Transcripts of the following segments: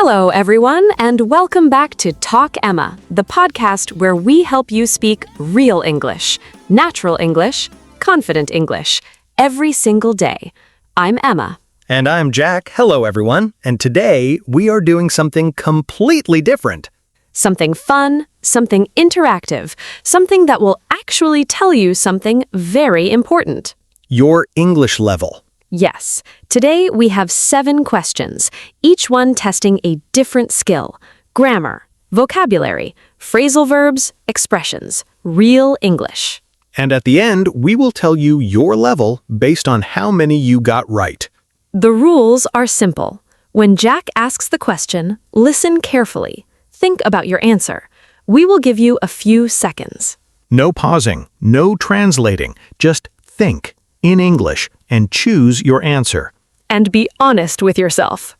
Hello, everyone, and welcome back to Talk Emma, the podcast where we help you speak real English, natural English, confident English, every single day. I'm Emma. And I'm Jack. Hello, everyone. And today we are doing something completely different. Something fun, something interactive, something that will actually tell you something very important. Your English level. Yes, today we have 7 questions, each one testing a different skill: grammar, vocabulary, phrasal verbs, expressions, real English. And at the end, we will tell you your level based on how many you got right. The rules are simple. When Jack asks the question, listen carefully. Think about your answer. We will give you a few seconds. No pausing, no translating, just think in English and choose your answer. And be honest with yourself.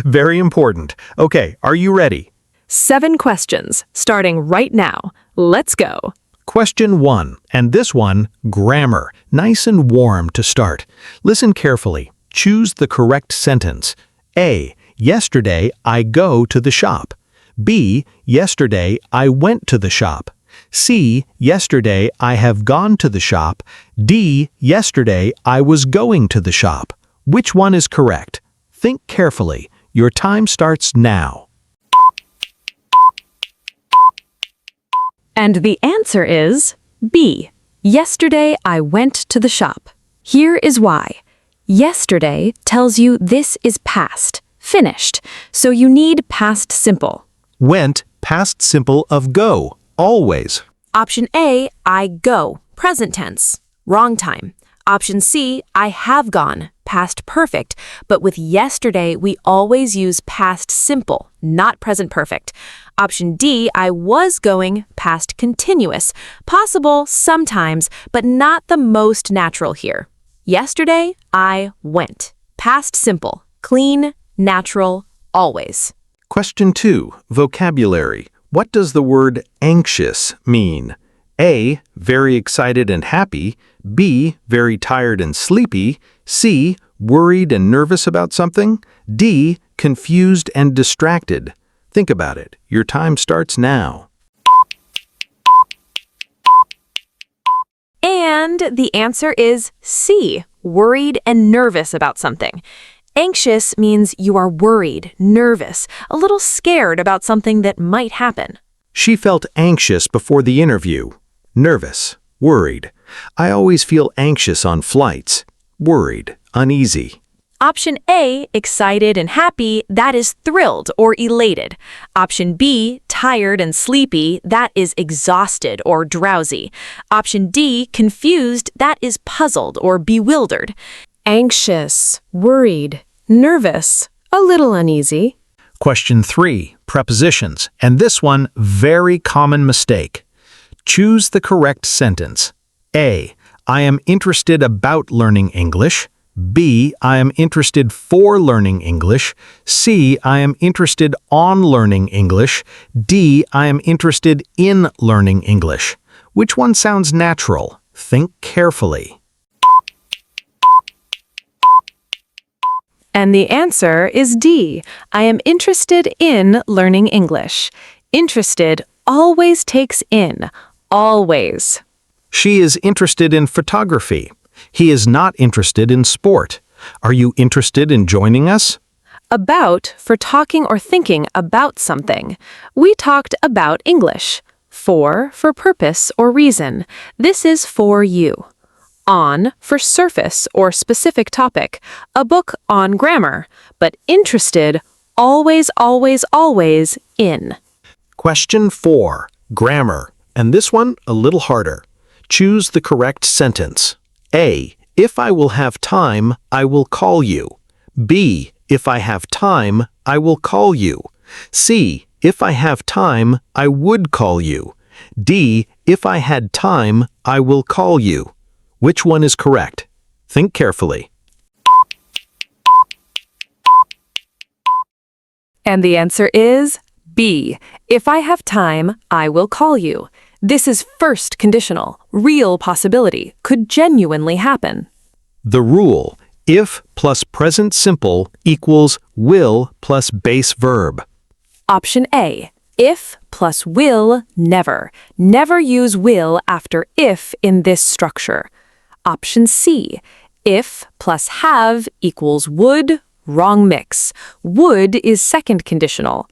Very important. Okay, are you ready? 7 questions, starting right now. Let's go. Question 1, and this one, grammar. Nice and warm to start. Listen carefully. Choose the correct sentence. A. Yesterday, I go to the shop. B. Yesterday, I went to the shop. C. Yesterday, I have gone to the shop. D. Yesterday, I was going to the shop. Which one is correct? Think carefully. Your time starts now. And the answer is B. Yesterday, I went to the shop. Here is why. Yesterday tells you this is past, finished, so you need past simple. Went, past simple of go, always. Option A, I go, present tense, wrong time. Option C, I have gone, past perfect, but with yesterday we always use past simple, not present perfect. Option D, I was going, past continuous, possible sometimes, but not the most natural here. Yesterday, I went, past simple, clean, natural, always. Question 2, vocabulary. What does the word anxious mean? A. Very excited and happy. B. Very tired and sleepy. C. Worried and nervous about something. D. Confused and distracted. Think about it. Your time starts now. And the answer is C. Worried and nervous about something. Anxious means you are worried, nervous, a little scared about something that might happen. She felt anxious before the interview. Nervous, worried. I always feel anxious on flights. Worried, uneasy. Option A, excited and happy, that is thrilled or elated. Option B, tired and sleepy, that is exhausted or drowsy. Option D, confused, that is puzzled or bewildered. Anxious, worried, nervous, a little uneasy. Question 3, prepositions. And this one, very common mistake. Choose the correct sentence. A. I am interested about learning English. B. I am interested for learning English. C. I am interested on learning English. D. I am interested in learning English. Which one sounds natural? Think carefully. And the answer is D. I am interested in learning English. Interested always takes in, always. She is interested in photography. He is not interested in sport. Are you interested in joining us? About for talking or thinking about something. We talked about English. For purpose or reason. This is for you. On for surface or specific topic, a book on grammar, but interested, always, always, always in. Question 4, grammar, and this one a little harder. Choose the correct sentence. A. If I will have time, I will call you. B. If I have time, I will call you. C. If I have time, I would call you. D. If I had time, I will call you. Which one is correct? Think carefully. And the answer is B. If I have time, I will call you. This is first conditional, real possibility, could genuinely happen. The rule, If plus present simple equals will plus base verb. Option A. If plus will, never. Never use will after if in this structure. Option C. If plus have equals would, wrong mix. Would is second conditional.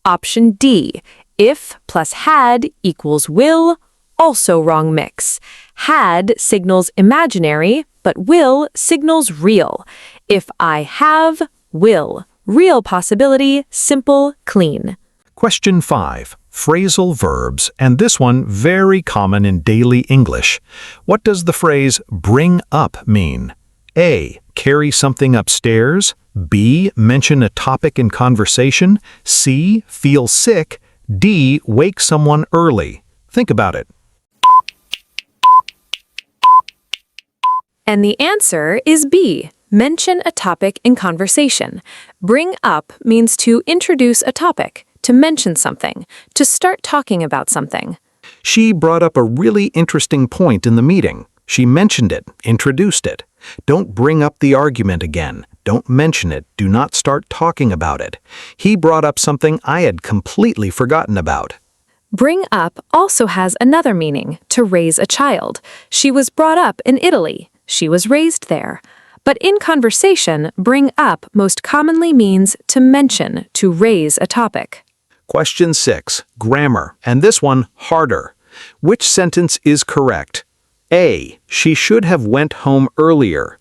Option D. If plus had equals will, also wrong mix. Had signals imaginary, but will signals real. If I have, will. Real possibility, simple, clean. Question 5. Phrasal verbs, and this one very common in daily English. What does the phrase bring up mean? A. Carry something upstairs. B. Mention a topic in conversation. C. Feel sick. D. Wake someone early. Think about it. And the answer is B. Mention a topic in conversation. Bring up means to introduce a topic, to mention something, to start talking about something. She brought up a really interesting point in the meeting. She mentioned it, introduced it. Don't bring up the argument again. Don't mention it. Do not start talking about it. He brought up something I had completely forgotten about. Bring up also has another meaning, to raise a child. She was brought up in Italy. She was raised there. But in conversation, bring up most commonly means to mention, to raise a topic. Question 6. Grammar, and this one harder. Which sentence is correct? A. She should have went home earlier.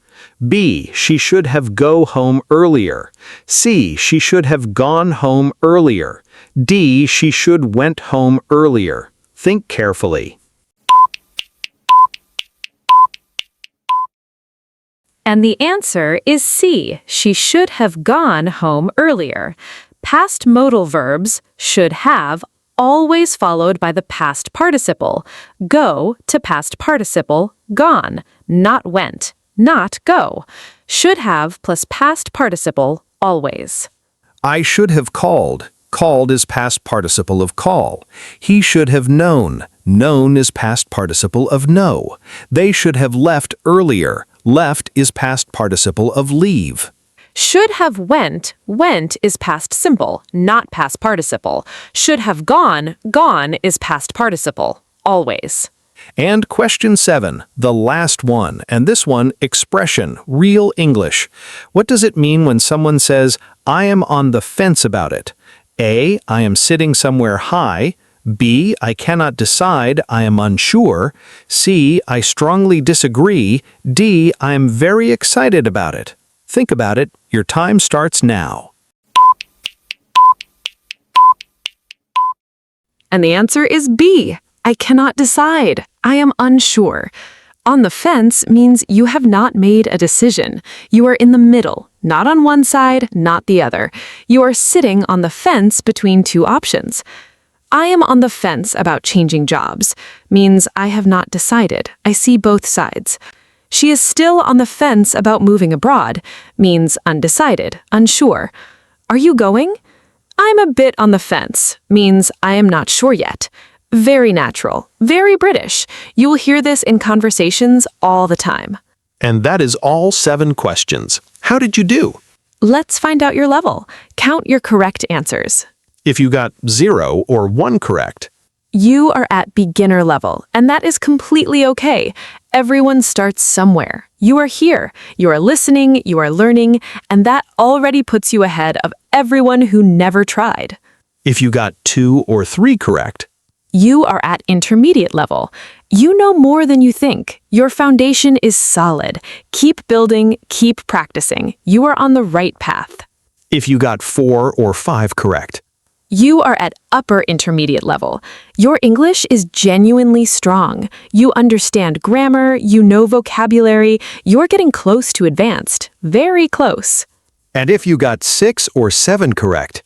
B. She should have go home earlier. C. She should have gone home earlier. D. She should went home earlier. Think carefully. And the answer is C. She should have gone home earlier. Past modal verbs, should have, always followed by the past participle. Go to past participle, gone, not went, not go. Should have plus past participle, always. I should have called. Called is past participle of call. He should have known. Known is past participle of know. They should have left earlier. Left is past participle of leave. Should have went, went is past simple, not past participle. Should have gone, gone is past participle, always. And question 7, the last one, and this one, expression, real English. What does it mean when someone says, I am on the fence about it? A. I am sitting somewhere high. B. I cannot decide, I am unsure. C. I strongly disagree. D. I am very excited about it. Think about it. Your time starts now. And the answer is B. I cannot decide. I am unsure. On the fence means you have not made a decision. You are in the middle, not on one side, not the other. You are sitting on the fence between two options. I am on the fence about changing jobs means I have not decided. I see both sides. She is still on the fence about moving abroad means undecided, unsure. Are you going? I'm a bit on the fence means I am not sure yet. Very natural, very British. You will hear this in conversations all the time. And that is all 7 questions. How did you do? Let's find out your level. Count your correct answers. If you got 0 or 1 correct, You are at beginner level, and that is completely okay. Everyone starts somewhere. You are here. You are listening, you are learning, and that already puts you ahead of everyone who never tried. if you got 2 or 3 correct, You are at intermediate level. You know more than you think. Your foundation is solid. Keep building, keep practicing. You are on the right path. if you got 4 or 5 correct, You are at upper intermediate level. Your English is genuinely strong. You understand grammar, you know vocabulary. You're getting close to advanced. Very close. and if you got 6 or 7 correct,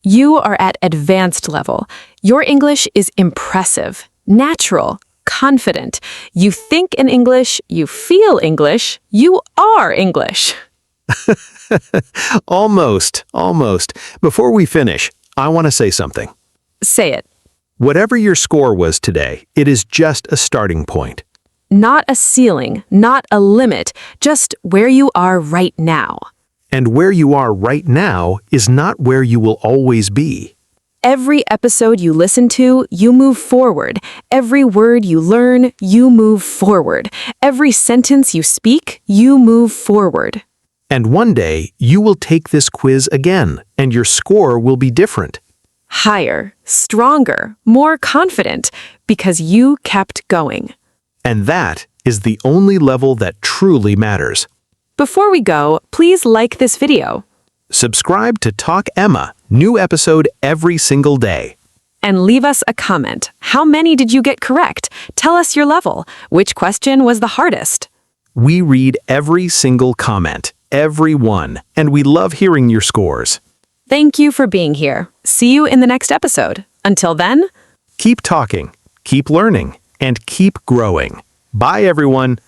You are at advanced level. Your English is impressive, natural, confident. You think in English, you feel English, you are English. Almost. Before we finish, I want to say something. Say it. Whatever your score was today, it is just a starting point. not a ceiling, not a limit, just where you are right now. And where you are right now is not where you will always be. Every episode you listen to, you move forward. Every word you learn, you move forward. Every sentence you speak, you move forward. And one day, you will take this quiz again, and your score will be different. Higher, stronger, more confident, because you kept going. And that is the only level that truly matters. Before we go, please like this video. Subscribe to Talk Emma, new episode every single day. And leave us a comment. How many did you get correct? Tell us your level. Which question was the hardest? We read every single comment, every one, and we love hearing your scores. Thank you for being here. See you in the next episode. Until then, Keep talking, keep learning, and keep growing. Bye, everyone.